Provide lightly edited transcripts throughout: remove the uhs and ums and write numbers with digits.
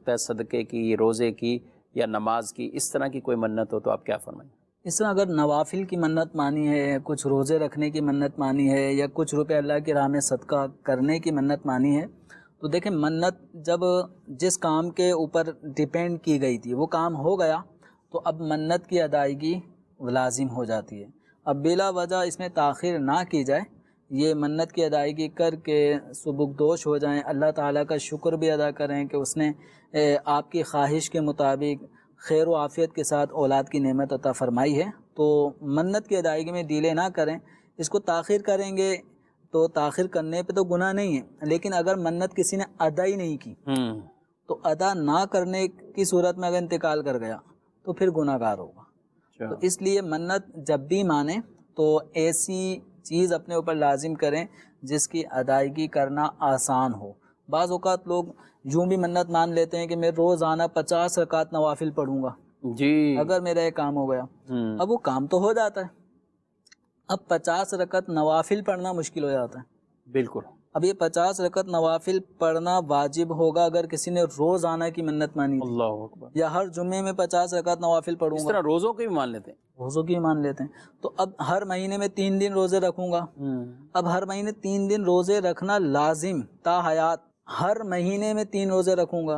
سکتا ہے صدقے کی، روزے کی یا نماز کی، اس طرح کی کوئی منت ہو تو آپ کیا فرمائیں؟ اس طرح اگر نوافل کی منت مانی ہے، کچھ روزے رکھنے کی منت مانی ہے، یا کچھ روپے اللہ کی راہ میں صدقہ کرنے کی منت مانی ہے، تو دیکھیں منت جب جس کام کے اوپر ڈیپینڈ کی گئی تھی وہ کام ہو گیا تو اب منت کی ادائیگی لازم ہو جاتی ہے۔ اب بلا وجہ اس میں تاخیر نہ کی جائے، یہ منت کی ادائیگی کر کے سبکدوش ہو جائیں، اللہ تعالیٰ کا شکر بھی ادا کریں کہ اس نے آپ کی خواہش کے مطابق خیر و عافیت کے ساتھ اولاد کی نعمت عطا فرمائی ہے، تو منت کی ادائیگی میں ڈیلے نہ کریں۔ اس کو تاخیر کریں گے تو تاخیر کرنے پہ تو گناہ نہیں ہے، لیکن اگر منت کسی نے ادا ہی نہیں کی تو ادا نہ کرنے کی صورت میں اگر انتقال کر گیا تو پھر گناہ گار ہوگا۔ تو اس لیے منت جب بھی مانیں تو ایسی چیز اپنے اوپر لازم کریں جس کی ادائیگی کرنا آسان ہو۔ بعض اوقات لوگ یوں بھی منت مان لیتے ہیں کہ میں روزانہ 50 رکعت نوافل پڑھوں گا جی اگر میرا یہ کام ہو گیا۔ اب وہ کام تو ہو جاتا ہے، اب 50 رکعت نوافل پڑھنا مشکل ہو جاتا ہے۔ بالکل۔ اب یہ 50 رکعت نوافل پڑھنا واجب ہوگا اگر کسی نے روزانہ کی منت مانی تھی، اللہ اکبر، یا ہر جمعے میں 50 رکعت نوافل پڑھوں اس گا، طرح روزوں کو بھی مان لیتے ہیں، روزوں کی مان لیتے ہیں، تو اب ہر مہینے میں 3 دن روزے رکھوں گا۔ اب ہر مہینے 3 دن روزے رکھنا لازم تا حیات، ہر مہینے میں 3 روزے رکھوں گا،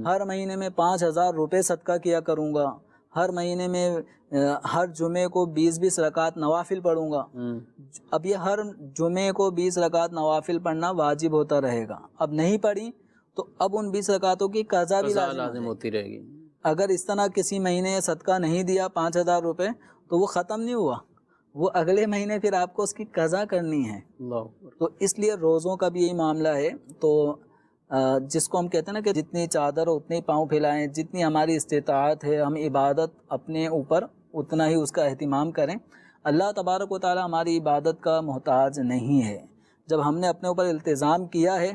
ہر مہینے میں 5000 روپے صدقہ کیا کروں گا، ہر مہینے میں ہر جمعے کو 20 رکعت نوافل پڑھوں گا۔ اب یہ ہر جمعے کو 20 رکعت نوافل پڑھنا واجب ہوتا رہے گا، اب نہیں پڑھی تو اب ان 20 رکعتوں کی قضا بھی لازم ہوتی رہے گی۔ اگر اس طرح کسی مہینے صدقہ نہیں دیا 5000 روپے تو وہ ختم نہیں ہوا، وہ اگلے مہینے پھر آپ کو اس کی قضا کرنی ہے۔ تو اس لیے روزوں کا بھی یہی معاملہ ہے۔ تو جس کو ہم کہتے ہیں نا کہ جتنی چادر اتنی پاؤں پھیلائیں، جتنی ہماری استطاعت ہے ہم عبادت اپنے اوپر اتنا ہی اس کا اہتمام کریں۔ اللہ تبارک و تعالی ہماری عبادت کا محتاج نہیں ہے، جب ہم نے اپنے اوپر التزام کیا ہے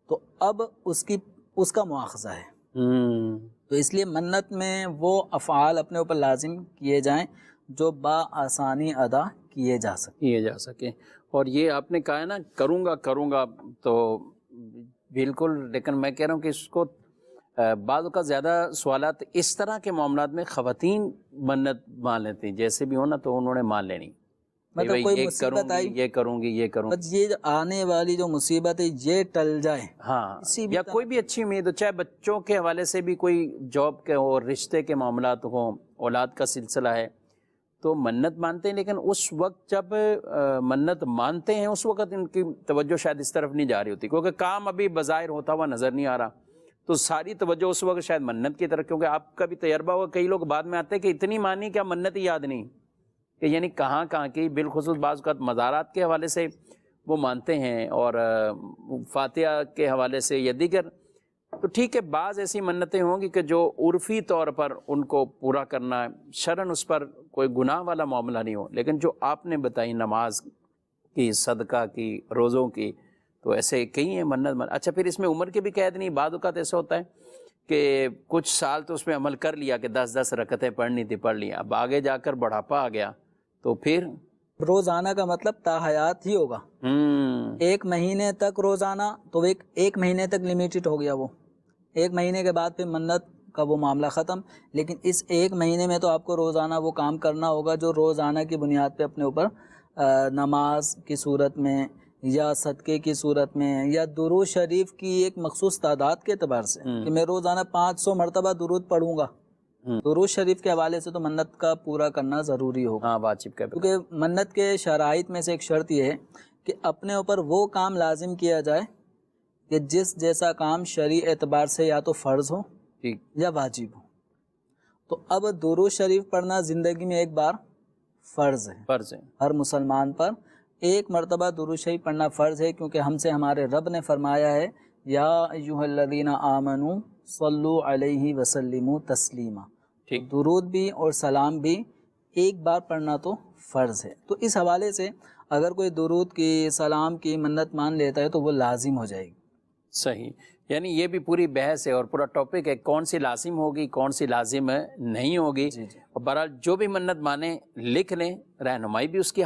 تو اب اس کا مواخذہ ہے۔ تو اس لیے منت میں وہ افعال اپنے اوپر لازم کیے جائیں جو بآسانی ادا کیے جا سکیں۔ اور یہ آپ نے کہا ہے نا کروں گا تو بالکل، لیکن میں کہہ رہا ہوں کہ اس کو بعض اوقات زیادہ سوالات اس طرح کے معاملات میں خواتین منت مان لیتی ہیں، جیسے بھی ہو نا تو انہوں نے مان لینی، مطلب کوئی مصیبت آئی، یہ کروں گی، بس یہ آنے والی جو مصیبت ہے یہ ٹل جائے، ہاں، یا کوئی بھی اچھی امید ہو، چاہے بچوں کے حوالے سے بھی کوئی جاب کے ہو، رشتے کے معاملات ہوں، اولاد کا سلسلہ ہے تو منت مانتے ہیں، لیکن اس وقت جب منت مانتے ہیں اس وقت ان کی توجہ شاید اس طرف نہیں جا رہی ہوتی، کیونکہ کام ابھی بظاہر ہوتا ہوا نظر نہیں آ رہا، تو ساری توجہ اس وقت شاید منت کی طرف، کیونکہ آپ کا بھی تجربہ ہوگا، کئی لوگ بعد میں آتے ہیں کہ اتنی مانی کہ منت ہی یاد نہیں، کہ یعنی کہاں کی، بالخصوص بعض اوقات مزارات کے حوالے سے وہ مانتے ہیں اور فاتحہ کے حوالے سے یا دیگر، تو ٹھیک ہے بعض ایسی منتیں ہوں گی کہ جو عرفی طور پر ان کو پورا کرنا ہے، شرعاً اس پر کوئی گناہ والا معاملہ نہیں ہو، لیکن جو آپ نے بتائی نماز کی، صدقہ کی، روزوں کی، تو ایسے کئی ہیں منت۔ اچھا پھر اس میں عمر کی بھی قید نہیں، بعض اوقات ایسا ہوتا ہے کہ کچھ سال تو اس میں عمل کر لیا کہ 10 رکعتیں پڑھنی تھی پڑھ لی، اب آگے جا کر بڑھاپا آ گیا تو پھر روزانہ کا مطلب تا حیات ہی ہوگا۔ 1 مہینے تک روزانہ، تو ایک مہینے تک لمیٹڈ ہو گیا، وہ 1 مہینے کے بعد پھر منت کا وہ معاملہ ختم، لیکن اس 1 مہینے میں تو آپ کو روزانہ وہ کام کرنا ہوگا جو روزانہ کی بنیاد پہ اپنے اوپر نماز کی صورت میں یا صدقے کی صورت میں یا درود شریف کی ایک مخصوص تعداد کے اعتبار سے کہ میں روزانہ 500 مرتبہ درود پڑھوں گا، درود شریف کے حوالے سے تو منت کا پورا کرنا ضروری ہوگا، واجب کا، کیونکہ منت کے شرائط میں سے ایک شرط یہ ہے کہ اپنے اوپر وہ کام لازم کیا جائے کہ جس جیسا کام شرعی اعتبار سے یا تو فرض ہو یا واجب ہو۔ تو اب درود شریف پڑھنا زندگی میں ایک بار فرض ہے، ہر مسلمان پر 1 مرتبہ درود شریف پڑھنا فرض ہے، کیونکہ ہم سے ہمارے رب نے فرمایا ہے یا ایھا الذین آمنوا صلوا علیہ وسلموا تسلیما، درود بھی اور سلام بھی ایک بار پڑھنا تو فرض ہے۔ تو اس حوالے سے اگر کوئی درود کی، سلام کی منت مان لیتا ہے تو وہ لازم ہو جائے گی۔ صحیح، یعنی یہ بھی پوری بحث ہے اور پورا ٹاپک ہے، کون سی لازم ہوگی کون سی لازم نہیں ہوگی، اور بہرحال جو بھی منت مانے لکھ لیں، رہنمائی بھی اس کی